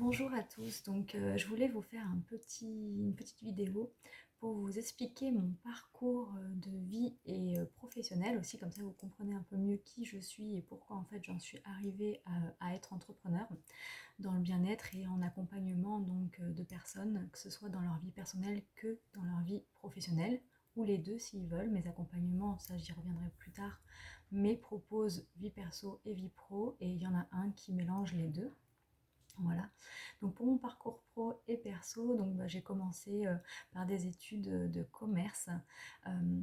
Bonjour à tous, je voulais vous faire une petite vidéo pour vous expliquer mon parcours de vie et professionnel aussi, comme ça vous comprenez un peu mieux qui je suis et pourquoi en fait j'en suis arrivée à être entrepreneur dans le bien-être et en accompagnement de personnes, que ce soit dans leur vie personnelle que dans leur vie professionnelle, ou les deux s'ils veulent. Mes accompagnements, ça j'y reviendrai plus tard, mais proposent vie perso et vie pro et il y en a un qui mélange les deux. Voilà, donc pour mon parcours pro et perso, j'ai commencé par des études de commerce. Euh,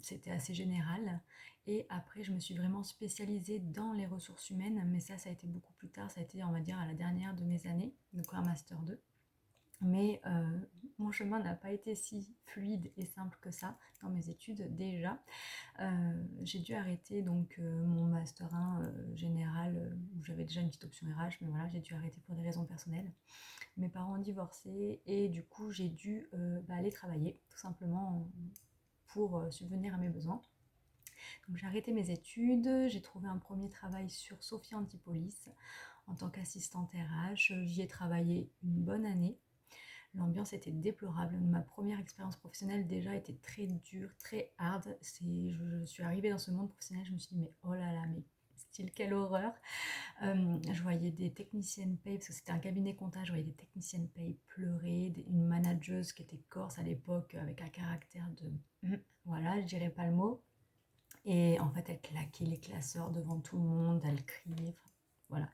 C'était assez général, et après je me suis vraiment spécialisée dans les ressources humaines, mais ça a été beaucoup plus tard, ça a été on va dire à la dernière de mes années, donc un master 2. Mais mon chemin n'a pas été si fluide et simple que ça dans mes études déjà. J'ai dû arrêter mon master 1 général, où j'avais déjà une petite option RH, mais voilà, j'ai dû arrêter pour des raisons personnelles. Mes parents ont divorcé et du coup j'ai dû aller travailler tout simplement pour subvenir à mes besoins. Donc j'ai arrêté mes études, j'ai trouvé un premier travail sur Sophia Antipolis en tant qu'assistante RH. J'y ai travaillé une bonne année. L'ambiance était déplorable. Ma première expérience professionnelle déjà était très dure, très hard. Je suis arrivée dans ce monde professionnel, je me suis dit mais oh là là, mais style quelle horreur. Je voyais des techniciennes paye, parce que c'était un cabinet comptable, je voyais des techniciennes paye pleurer, une manageuse qui était corse à l'époque avec un caractère de... Voilà, je dirais pas le mot. Et en fait, elle claquait les classeurs devant tout le monde, elle criait. Enfin, voilà.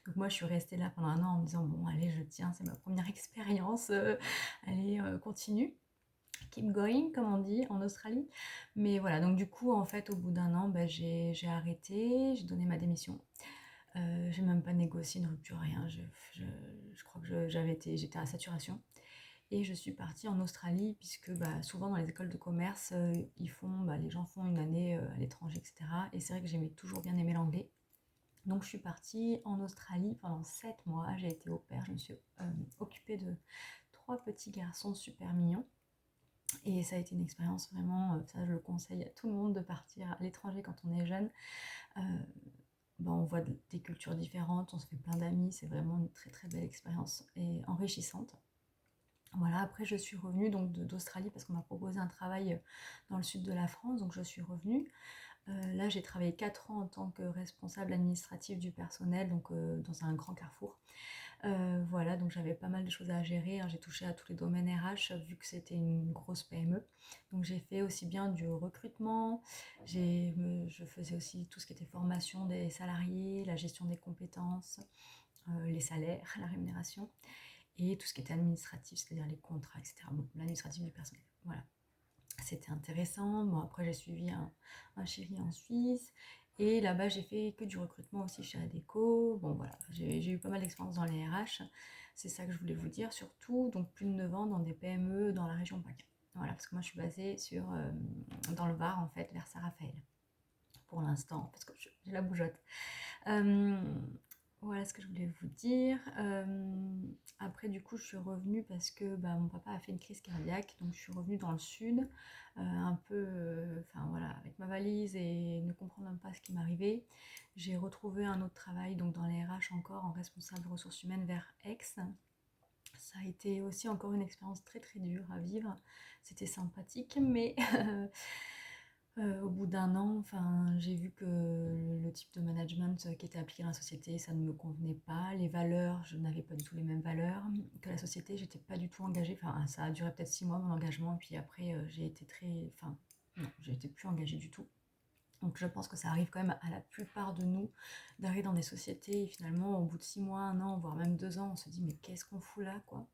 Donc moi, je suis restée là pendant un an en me disant, bon, allez, je tiens, c'est ma première expérience, allez, continue. Keep going, comme on dit en Australie. Mais voilà, donc du coup, en fait, au bout d'un an, j'ai arrêté, j'ai donné ma démission. J'ai même pas négocié une rupture, rien. Je crois que j'étais à saturation. Et je suis partie en Australie, puisque souvent dans les écoles de commerce, les gens font une année à l'étranger, etc. Et c'est vrai que j'aimais toujours bien aimer l'anglais. Donc je suis partie en Australie pendant 7 mois. J'ai été au pair, je me suis occupée de 3 petits garçons super mignons. Et ça a été une expérience vraiment, ça je le conseille à tout le monde de partir à l'étranger quand on est jeune. Euh, on voit des cultures différentes, on se fait plein d'amis, c'est vraiment une très très belle expérience et enrichissante. Voilà, après je suis revenue d'Australie parce qu'on m'a proposé un travail dans le sud de la France, donc je suis revenue. Là j'ai travaillé 4 ans en tant que responsable administrative du personnel, dans un grand carrefour. Voilà, donc j'avais pas mal de choses à gérer, hein. J'ai touché à tous les domaines RH vu que c'était une grosse PME. Donc j'ai fait aussi bien du recrutement, je faisais aussi tout ce qui était formation des salariés, la gestion des compétences, les salaires, la rémunération, et tout ce qui était administratif, c'est-à-dire les contrats, etc. Bon, l'administratif du personnel. Voilà, c'était intéressant. Bon, après j'ai suivi un chéri en Suisse. Et là-bas, j'ai fait que du recrutement aussi chez Adecco. Bon, voilà, j'ai eu pas mal d'expérience dans les RH. C'est ça que je voulais vous dire, surtout. Donc, plus de 9 ans dans des PME dans la région PACA. Voilà, parce que moi, je suis basée dans le Var, en fait, vers Saint-Raphaël. Pour l'instant, parce que j'ai la bougeotte. Euh, voilà ce que je voulais vous dire. Après, du coup, je suis revenue parce que mon papa a fait une crise cardiaque. Donc, je suis revenue dans le sud, un peu, enfin voilà, avec ma valise et ne comprenant même pas ce qui m'arrivait. J'ai retrouvé un autre travail, donc dans les RH encore, en responsable ressources humaines vers Aix. Ça a été aussi encore une expérience très très dure à vivre. C'était sympathique, mais au bout d'un an, enfin, j'ai vu que le type de management qui était appliqué dans la société, ça ne me convenait pas. Les valeurs, je n'avais pas du tout les mêmes valeurs. Que la société, j'étais pas du tout engagée. Enfin, ça a duré peut-être 6 mois mon engagement, puis après, j'ai été enfin, non, j'ai été plus engagée du tout. Donc je pense que ça arrive quand même à la plupart de nous d'arriver dans des sociétés et finalement au bout de 6 mois, un an, voire même 2 ans, on se dit mais qu'est-ce qu'on fout là, quoi.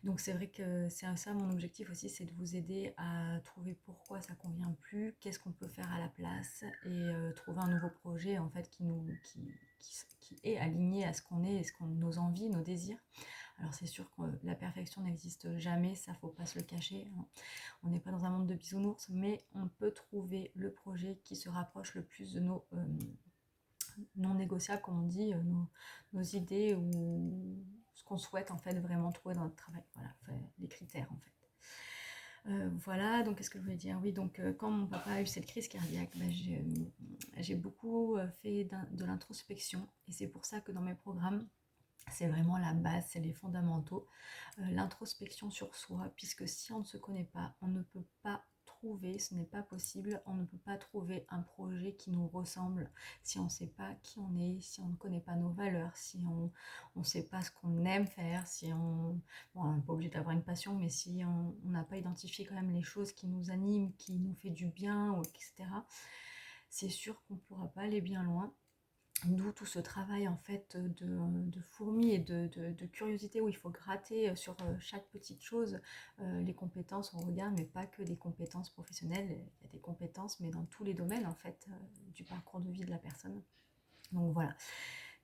Donc c'est vrai que c'est ça mon objectif aussi, c'est de vous aider à trouver pourquoi ça convient plus, qu'est-ce qu'on peut faire à la place, et trouver un nouveau projet en fait qui est aligné à ce qu'on est, nos envies, nos désirs. Alors c'est sûr que la perfection n'existe jamais, ça faut pas se le cacher, hein. On n'est pas dans un monde de bisounours, mais on peut trouver le projet qui se rapproche le plus de nos non négociables, comme on dit, nos idées, ou ce qu'on souhaite en fait vraiment trouver dans notre travail. Voilà, enfin, les critères en fait. Voilà, donc qu'est-ce que je voulais dire? Oui, donc quand mon papa a eu cette crise cardiaque, j'ai beaucoup fait de l'introspection, et c'est pour ça que dans mes programmes, C'est vraiment la base, c'est les fondamentaux, l'introspection sur soi, puisque si on ne se connaît pas, on ne peut pas trouver, ce n'est pas possible, on ne peut pas trouver un projet qui nous ressemble si on ne sait pas qui on est, si on ne connaît pas nos valeurs, si on ne sait pas ce qu'on aime faire, si on... Bon, on n'est pas obligé d'avoir une passion, mais si on n'a pas identifié quand même les choses qui nous animent, qui nous fait du bien, etc., c'est sûr qu'on ne pourra pas aller bien loin. D'où tout ce travail en fait de fourmi et de curiosité où il faut gratter sur chaque petite chose. Les compétences, on regarde, mais pas que des compétences professionnelles. Il y a des compétences, mais dans tous les domaines en fait du parcours de vie de la personne. Donc voilà.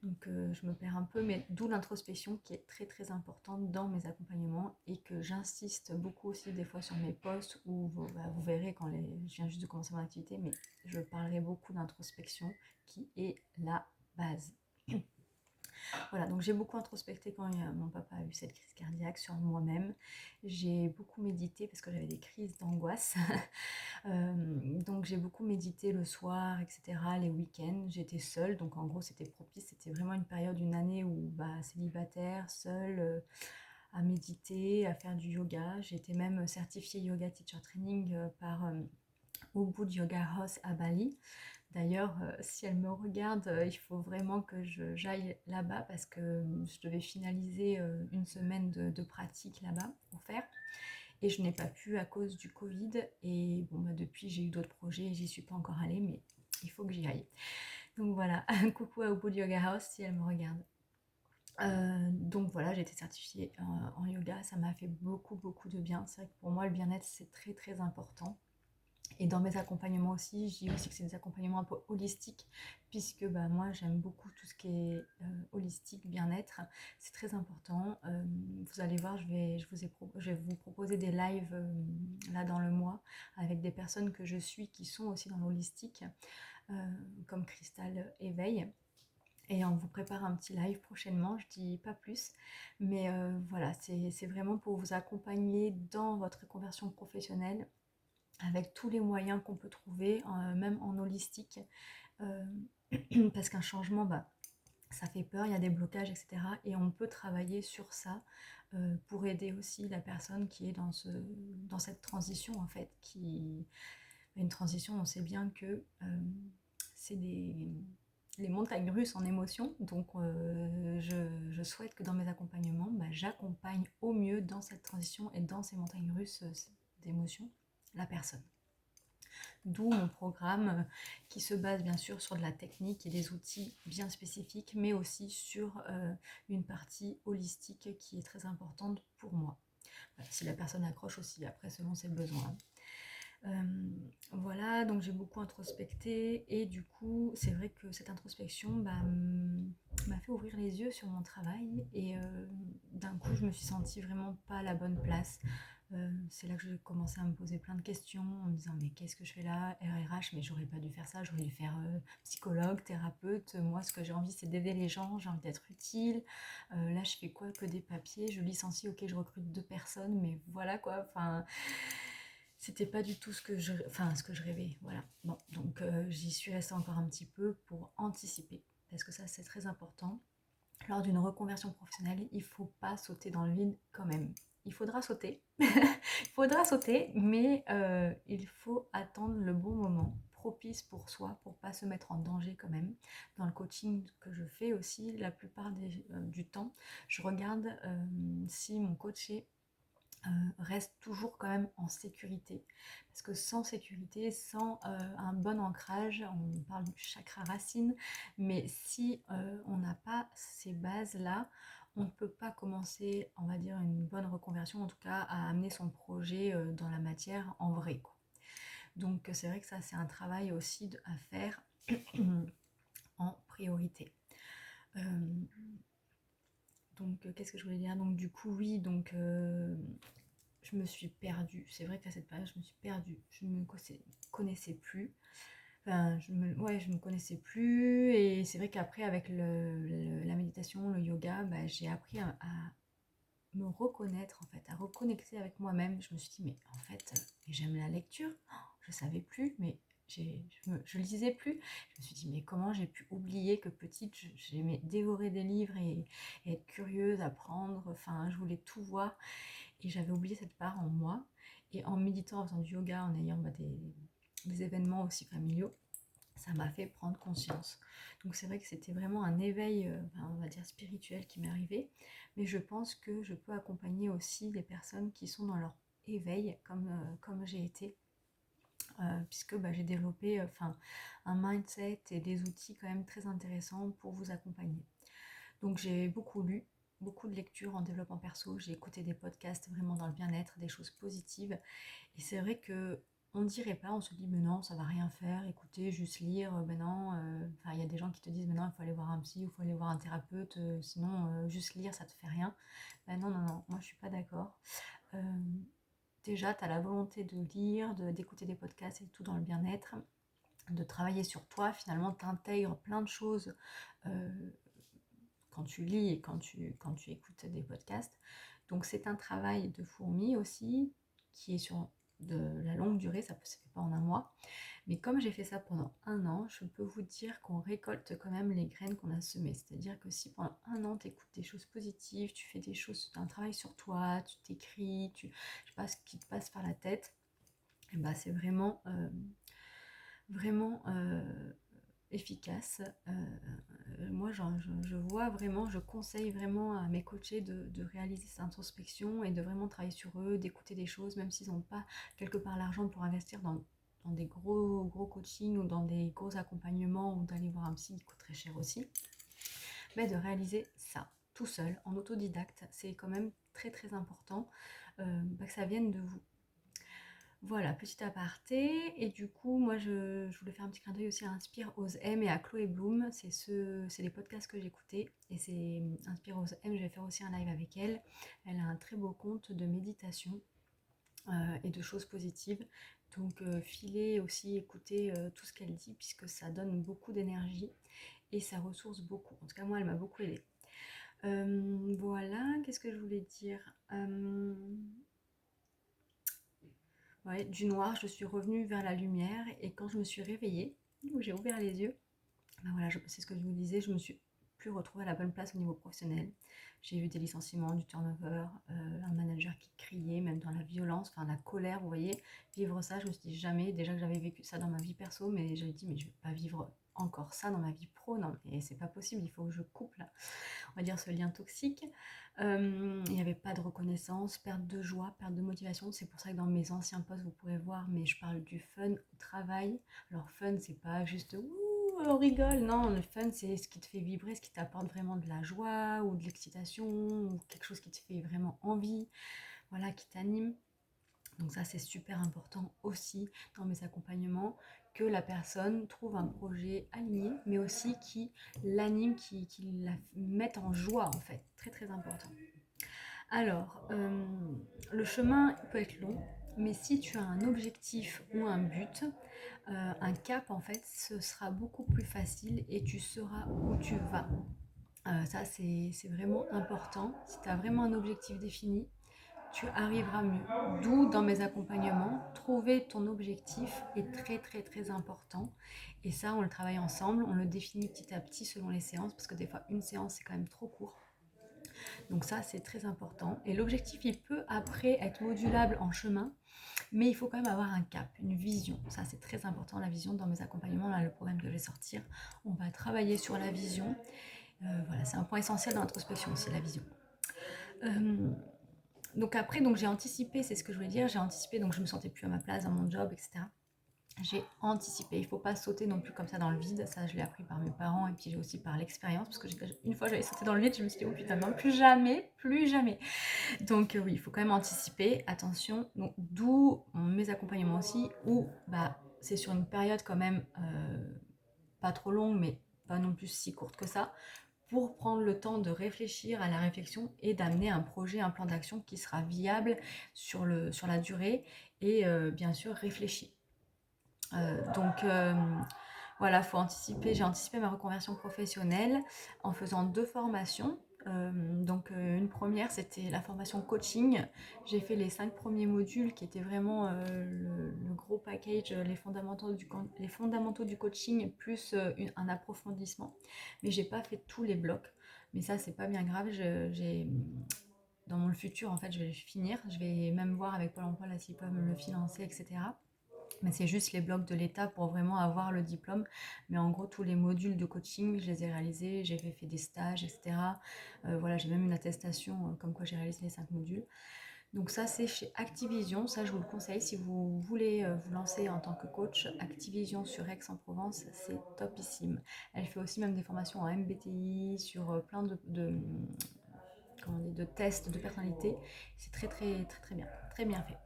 Donc je me perds un peu, mais d'où l'introspection qui est très très importante dans mes accompagnements et que j'insiste beaucoup aussi des fois sur mes posts où vous verrez quand je viens juste de commencer mon activité, mais je parlerai beaucoup d'introspection qui est la base. Voilà, donc j'ai beaucoup introspecté quand mon papa a eu cette crise cardiaque sur moi-même. J'ai beaucoup médité parce que j'avais des crises d'angoisse. Donc j'ai beaucoup médité le soir, etc., les week-ends. J'étais seule, donc en gros c'était propice. C'était vraiment une période, une année où célibataire, seule, à méditer, à faire du yoga. J'ai été même certifiée yoga teacher training par Ubud Yoga House à Bali. D'ailleurs, si elle me regarde, il faut vraiment que j'aille là-bas parce que je devais finaliser une semaine de pratique là-bas pour faire. Et je n'ai pas pu à cause du Covid. Et bon, depuis, j'ai eu d'autres projets et j'y suis pas encore allée, mais il faut que j'y aille. Donc voilà, un coucou à Ubud Yoga House si elle me regarde. Donc voilà, j'ai été certifiée en yoga, ça m'a fait beaucoup beaucoup de bien. C'est vrai que pour moi, le bien-être, c'est très très important. Et dans mes accompagnements aussi, je dis aussi que c'est des accompagnements un peu holistiques, puisque moi j'aime beaucoup tout ce qui est holistique, bien-être, c'est très important. Vous allez voir, je vais vous proposer des lives là dans le mois avec des personnes que je suis qui sont aussi dans l'holistique, euh, comme Cristal Éveil. Et on vous prépare un petit live prochainement, je dis pas plus, mais voilà, c'est vraiment pour vous accompagner dans votre conversion professionnelle avec tous les moyens qu'on peut trouver, même en holistique, euh, parce qu'un changement, ça fait peur, il y a des blocages, etc. Et on peut travailler sur ça pour aider aussi la personne qui est dans cette transition, en fait, une transition, on sait bien que c'est les montagnes russes en émotions, donc je souhaite que dans mes accompagnements, j'accompagne au mieux dans cette transition et dans ces montagnes russes d'émotions la personne. D'où mon programme qui se base bien sûr sur de la technique et des outils bien spécifiques, mais aussi sur une partie holistique qui est très importante pour moi. Voilà, si la personne accroche aussi, après selon ses besoins. Voilà, donc j'ai beaucoup introspecté et du coup, c'est vrai que cette introspection m'a fait ouvrir les yeux sur mon travail et d'un coup, je me suis sentie vraiment pas à la bonne place. C'est là que j'ai commencé à me poser plein de questions en me disant mais qu'est-ce que je fais là, RRH, mais j'aurais pas dû faire ça, j'aurais dû faire psychologue, thérapeute. Moi, ce que j'ai envie, c'est d'aider les gens, j'ai envie d'être utile. Là, je fais quoi que des papiers, je licencie, ok, je recrute 2 personnes, mais voilà quoi. Enfin, c'était pas du tout ce que je rêvais. Voilà. Bon, donc j'y suis restée encore un petit peu pour anticiper, parce que ça, c'est très important. Lors d'une reconversion professionnelle, il ne faut pas sauter dans le vide quand même. Il faudra sauter, il faudra sauter, mais il faut attendre le bon moment propice pour soi, pour pas se mettre en danger quand même. Dans le coaching que je fais aussi, la plupart du temps, je regarde si mon coaché reste toujours quand même en sécurité. Parce que sans sécurité, sans un bon ancrage, on parle du chakra racine, mais si on n'a pas ces bases-là, on ne peut pas commencer, on va dire, une bonne reconversion, en tout cas à amener son projet dans la matière en vrai, quoi. Donc c'est vrai que ça, c'est un travail aussi à faire en priorité. Donc qu'est-ce que je voulais dire? Donc du coup, oui, donc je me suis perdue. C'est vrai qu'à cette période, je me suis perdue. Je ne me connaissais plus. Enfin, je me connaissais plus. Et c'est vrai qu'après, avec la méditation, le yoga, j'ai appris à me reconnaître, en fait, à reconnecter avec moi-même. Je me suis dit, mais en fait, j'aime la lecture. Oh, je savais plus, mais je lisais plus. Je me suis dit, mais comment j'ai pu oublier que petite, j'aimais dévorer des livres et être curieuse, apprendre, enfin, je voulais tout voir. Et j'avais oublié cette part en moi. Et en méditant, en faisant du yoga, en ayant des événements aussi familiaux, ça m'a fait prendre conscience. Donc c'est vrai que c'était vraiment un éveil, on va dire spirituel qui m'est arrivé, mais je pense que je peux accompagner aussi les personnes qui sont dans leur éveil, comme j'ai été, puisque j'ai développé un mindset et des outils quand même très intéressants pour vous accompagner. Donc j'ai beaucoup lu, beaucoup de lectures en développement perso, j'ai écouté des podcasts vraiment dans le bien-être, des choses positives, et c'est vrai que on ne dirait pas, on se dit mais non, ça va rien faire, écoutez, juste lire, ben non, il y a des gens qui te disent mais non, il faut aller voir un psy, il faut aller voir un thérapeute, sinon juste lire ça te fait rien. Ben non, non, non, moi je suis pas d'accord. Euh, Déjà, tu as la volonté de lire, d'écouter des podcasts et tout dans le bien-être, de travailler sur toi, finalement tu intègres plein de choses euh, quand tu lis et quand tu écoutes des podcasts. Donc c'est un travail de fourmi aussi, qui est sur de la longue durée, ça ne se fait pas en un mois. Mais comme j'ai fait ça pendant un an, je peux vous dire qu'on récolte quand même les graines qu'on a semées. C'est-à-dire que si pendant un an, tu écoutes des choses positives, tu fais des choses, un travail sur toi, tu t'écris, je sais pas ce qui te passe par la tête, et ben c'est vraiment efficace. Moi, je vois vraiment, je conseille vraiment à mes coachés de réaliser cette introspection et de vraiment travailler sur eux, d'écouter des choses, même s'ils n'ont pas quelque part l'argent pour investir dans des gros coachings ou dans des gros accompagnements ou d'aller voir un psy qui coûte très cher aussi, mais de réaliser ça tout seul, en autodidacte, c'est quand même très très important que ça vienne de vous. Voilà, petit aparté. Et du coup, moi, je voulais faire un petit clin d'œil aussi à Inspire, Ose, M et à Chloé Bloom. C'est les podcasts que j'écoutais. Et c'est Inspire, Ose, M. Je vais faire aussi un live avec elle. Elle a un très beau compte de méditation et de choses positives. Donc, filez aussi, écoutez tout ce qu'elle dit, puisque ça donne beaucoup d'énergie et ça ressource beaucoup. En tout cas, moi, elle m'a beaucoup aidée. Voilà, qu'est-ce que je voulais dire Ouais, du noir, je suis revenue vers la lumière et quand je me suis réveillée, où j'ai ouvert les yeux, voilà, c'est ce que je vous disais, je me suis plus retrouvée à la bonne place au niveau professionnel. J'ai eu des licenciements, du turnover, un manager qui criait, même dans la violence, enfin la colère, vous voyez. Vivre ça, je me suis dit jamais, déjà que j'avais vécu ça dans ma vie perso, mais j'avais dit, mais je vais pas vivre encore ça dans ma vie pro, non, mais c'est pas possible, il faut que je coupe là, on va dire ce lien toxique. Il n'y avait pas de reconnaissance, perte de joie, perte de motivation. C'est pour ça que dans mes anciens posts, vous pourrez voir, mais je parle du fun au travail. Alors fun, c'est pas juste ouh, on rigole. Non, le fun, c'est ce qui te fait vibrer, ce qui t'apporte vraiment de la joie ou de l'excitation ou quelque chose qui te fait vraiment envie, voilà, qui t'anime. Donc ça, c'est super important aussi dans mes accompagnements, que la personne trouve un projet aligné, mais aussi qui l'anime, qui la mette en joie en fait. Très très important. Alors, le chemin peut être long, mais si tu as un objectif ou un but, un cap en fait, ce sera beaucoup plus facile et tu sauras où tu vas. Ça, c'est vraiment important. Si tu as vraiment un objectif défini, tu arriveras mieux. D'où dans mes accompagnements, trouver ton objectif est très très très important. Et ça, on le travaille ensemble, on le définit petit à petit selon les séances, parce que des fois une séance c'est quand même trop court. Donc ça, c'est très important. Et l'objectif, il peut après être modulable en chemin, mais il faut quand même avoir un cap, une vision. Ça, c'est très important, la vision dans mes accompagnements. Là, le programme que je vais sortir, on va travailler sur la vision. Voilà, c'est un point essentiel dans l'introspection aussi, la vision. Donc après, donc j'ai anticipé, c'est ce que je voulais dire, j'ai anticipé, donc je me sentais plus à ma place dans mon job, etc. J'ai anticipé, il ne faut pas sauter non plus comme ça dans le vide, ça je l'ai appris par mes parents et puis j'ai aussi par l'expérience, parce que une fois j'avais sauté dans le vide, je me suis dit oh putain non, plus jamais, plus jamais. Donc oui, il faut quand même anticiper, attention, donc d'où mes accompagnements aussi, où c'est sur une période quand même pas trop longue, mais pas non plus si courte que ça, pour prendre le temps de réfléchir à la réflexion et d'amener un projet, un plan d'action qui sera viable sur la durée et bien sûr réfléchi. Donc voilà, faut anticiper. J'ai anticipé ma reconversion professionnelle en faisant 2 formations. Donc une une première, c'était la formation coaching. J'ai fait les 5 premiers modules qui étaient vraiment le gros package, les fondamentaux du coaching plus un approfondissement. Mais j'ai pas fait tous les blocs. Mais ça, c'est pas bien grave. Dans le futur, en fait, je vais le finir. Je vais même voir avec Pôle emploi là, s'ils peuvent me le financer, etc. Mais c'est juste les blocs de l'État pour vraiment avoir le diplôme. Mais en gros, tous les modules de coaching, je les ai réalisés. J'ai fait des stages, etc. Voilà, j'ai même une attestation comme quoi j'ai réalisé les 5 modules. Donc ça, c'est chez Activision. Ça, je vous le conseille si vous voulez vous lancer en tant que coach. Activision sur Aix-en-Provence, c'est topissime. Elle fait aussi même des formations en MBTI sur plein de tests de personnalité. C'est très bien, très bien fait.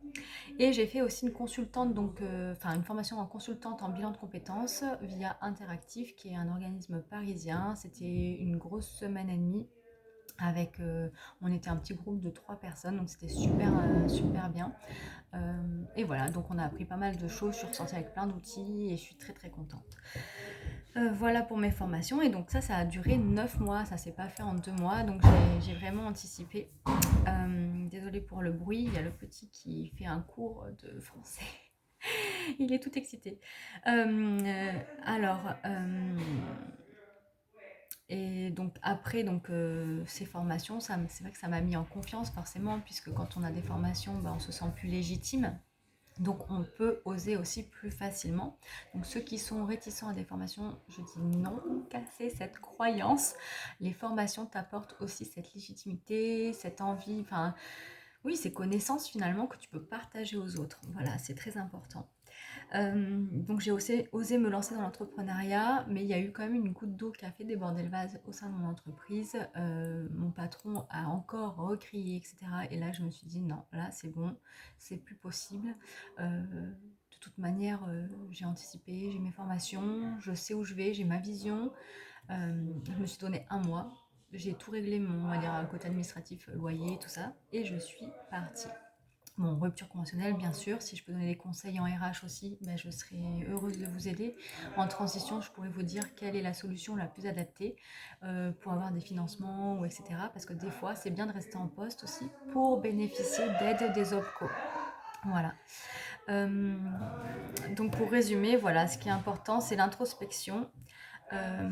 Et j'ai fait aussi une consultante, une formation en consultante en bilan de compétences via Interactive, qui est un organisme parisien. C'était une grosse semaine et demie avec, on était un petit groupe de 3 personnes, donc c'était super bien. Et voilà, donc on a appris pas mal de choses, je suis ressortie avec plein d'outils et je suis très contente. Voilà pour mes formations, et donc ça a duré 9 mois, ça s'est pas fait en 2 mois, donc j'ai vraiment anticipé. Désolée pour le bruit, il y a le petit qui fait un cours de français. Il est tout excité. Alors, et donc après ces formations, c'est vrai que ça m'a mis en confiance forcément, puisque quand on a des formations, on se sent plus légitime. Donc on peut oser aussi plus facilement. Donc ceux qui sont réticents à des formations, je dis non, cassez cette croyance. Les formations t'apportent aussi cette légitimité, cette envie, oui, ces connaissances finalement que tu peux partager aux autres. Voilà, c'est très important. Donc j'ai osé me lancer dans l'entrepreneuriat, mais il y a eu quand même une goutte d'eau qui a fait déborder le vase au sein de mon entreprise. Mon patron a encore recrié, etc. Et là, je me suis dit non, là c'est bon, c'est plus possible. De toute manière, j'ai anticipé, j'ai mes formations, je sais où je vais, j'ai ma vision. Je me suis donné un mois, j'ai tout réglé, on va dire, côté administratif, loyer, tout ça, et je suis partie. Bon, rupture conventionnelle, bien sûr. Si je peux donner des conseils en RH aussi, je serai heureuse de vous aider. En transition, je pourrais vous dire quelle est la solution la plus adaptée pour avoir des financements, ou etc. Parce que des fois, c'est bien de rester en poste aussi pour bénéficier d'aide des OPCO. Voilà. Donc pour résumer, voilà, ce qui est important, c'est l'introspection, euh,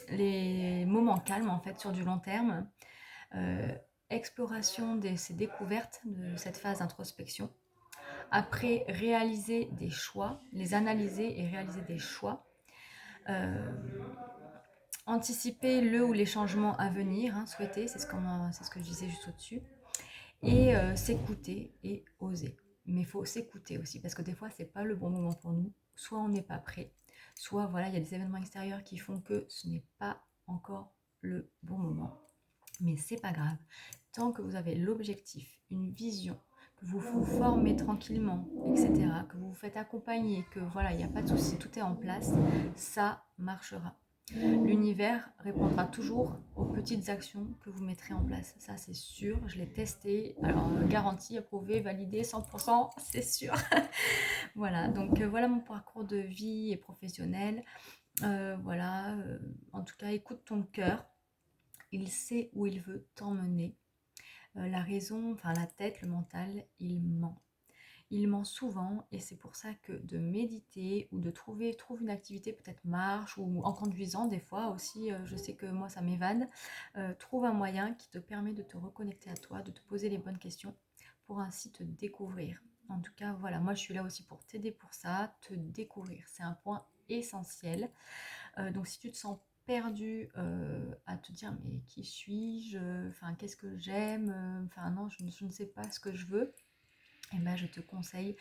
les moments calmes en fait sur du long terme, euh, exploration de ces découvertes, de cette phase d'introspection. Après, réaliser des choix, les analyser et réaliser des choix. Euh, Anticiper le ou les changements à venir, souhaiter, c'est ce que je disais juste au-dessus. Et s'écouter et oser. Mais il faut s'écouter aussi, parce que des fois, c'est pas le bon moment pour nous. Soit on n'est pas prêt, soit voilà, il y a des événements extérieurs qui font que ce n'est pas encore le bon moment. Mais c'est pas grave. Tant que vous avez l'objectif, une vision, que vous vous formez tranquillement, etc., que vous vous faites accompagner, que voilà, il n'y a pas de souci, tout est en place, ça marchera. L'univers répondra toujours aux petites actions que vous mettrez en place. Ça, c'est sûr. Je l'ai testé. Alors, garantie, approuvé, validé, 100%, c'est sûr. Voilà. Donc, voilà mon parcours de vie et professionnel. Voilà. En tout cas, écoute ton cœur. Il sait où il veut t'emmener. La raison, la tête, le mental, il ment. Il ment souvent, et c'est pour ça que de méditer ou de trouve une activité, peut-être marche, ou en conduisant des fois aussi, je sais que moi ça m'évade, trouve un moyen qui te permet de te reconnecter à toi, de te poser les bonnes questions pour ainsi te découvrir. En tout cas, voilà, moi je suis là aussi pour t'aider pour ça, te découvrir. C'est un point essentiel. Donc si tu te sens perdu à te dire mais qui suis-je, qu'est-ce que j'aime, non, je ne sais pas ce que je veux, et je te conseille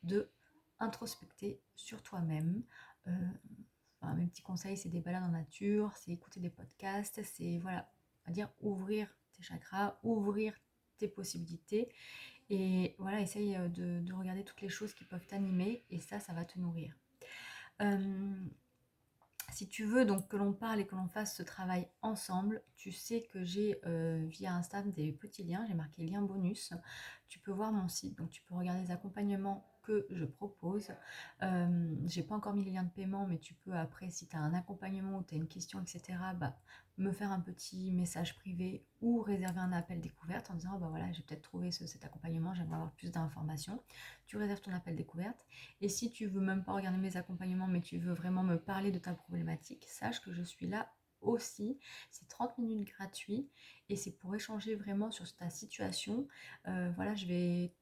de introspecter sur toi-même. Mes petits conseils, c'est des balades en nature, c'est écouter des podcasts, c'est voilà, à dire ouvrir tes chakras, ouvrir tes possibilités, et voilà, essaye de regarder toutes les choses qui peuvent t'animer, et ça va te nourrir. Si tu veux donc que l'on parle et que l'on fasse ce travail ensemble, tu sais que j'ai via Insta des petits liens, j'ai marqué lien bonus. Tu peux voir mon site, donc tu peux regarder les accompagnements que je propose. J'ai pas encore mis les liens de paiement, mais tu peux après, si tu as un accompagnement ou tu as une question, etc., bah, me faire un petit message privé ou réserver un appel découverte en disant bah voilà, j'ai peut-être trouvé cet accompagnement, j'aimerais avoir plus d'informations. Tu réserves ton appel découverte. Et si tu veux même pas regarder mes accompagnements, mais tu veux vraiment me parler de ta problématique, sache que je suis là aussi. C'est 30 minutes gratuit et c'est pour échanger vraiment sur ta situation. Voilà, je vais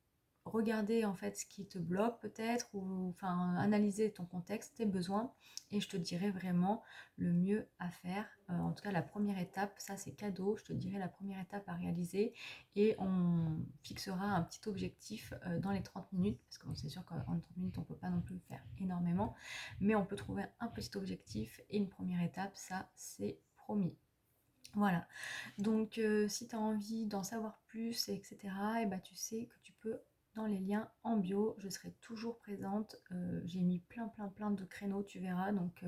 regarder en fait ce qui te bloque peut-être, ou enfin analyser ton contexte, tes besoins, et je te dirai vraiment le mieux à faire. En tout cas, la première étape, ça c'est cadeau, je te dirai la première étape à réaliser, et on fixera un petit objectif dans les 30 minutes, parce que c'est sûr qu'en 30 minutes on peut pas non plus faire énormément, mais on peut trouver un petit objectif et une première étape, ça c'est promis. Voilà, donc si tu as envie d'en savoir plus, etc., et bah, tu sais que tu peux dans les liens en bio, je serai toujours présente. J'ai mis plein de créneaux, tu verras, donc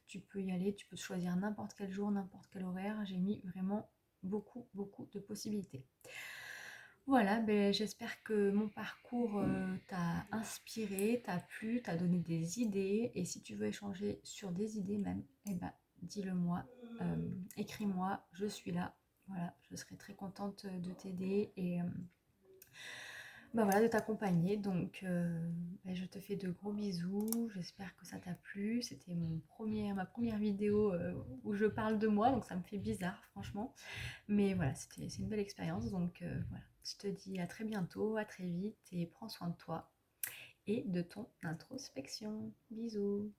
tu peux y aller, tu peux choisir n'importe quel jour, n'importe quel horaire. J'ai mis vraiment beaucoup de possibilités. Voilà, ben, j'espère que mon parcours t'a inspiré, t'a plu, t'a donné des idées. Et si tu veux échanger sur des idées même, eh ben, dis-le moi, écris-moi, je suis là. Voilà, je serai très contente de t'aider et bah voilà, de t'accompagner. Donc, ben, je te fais de gros bisous. J'espère que ça t'a plu. C'était ma première vidéo où je parle de moi, donc ça me fait bizarre, franchement. Mais voilà, c'est une belle expérience. Donc voilà, je te dis à très bientôt, à très vite et prends soin de toi et de ton introspection. Bisous.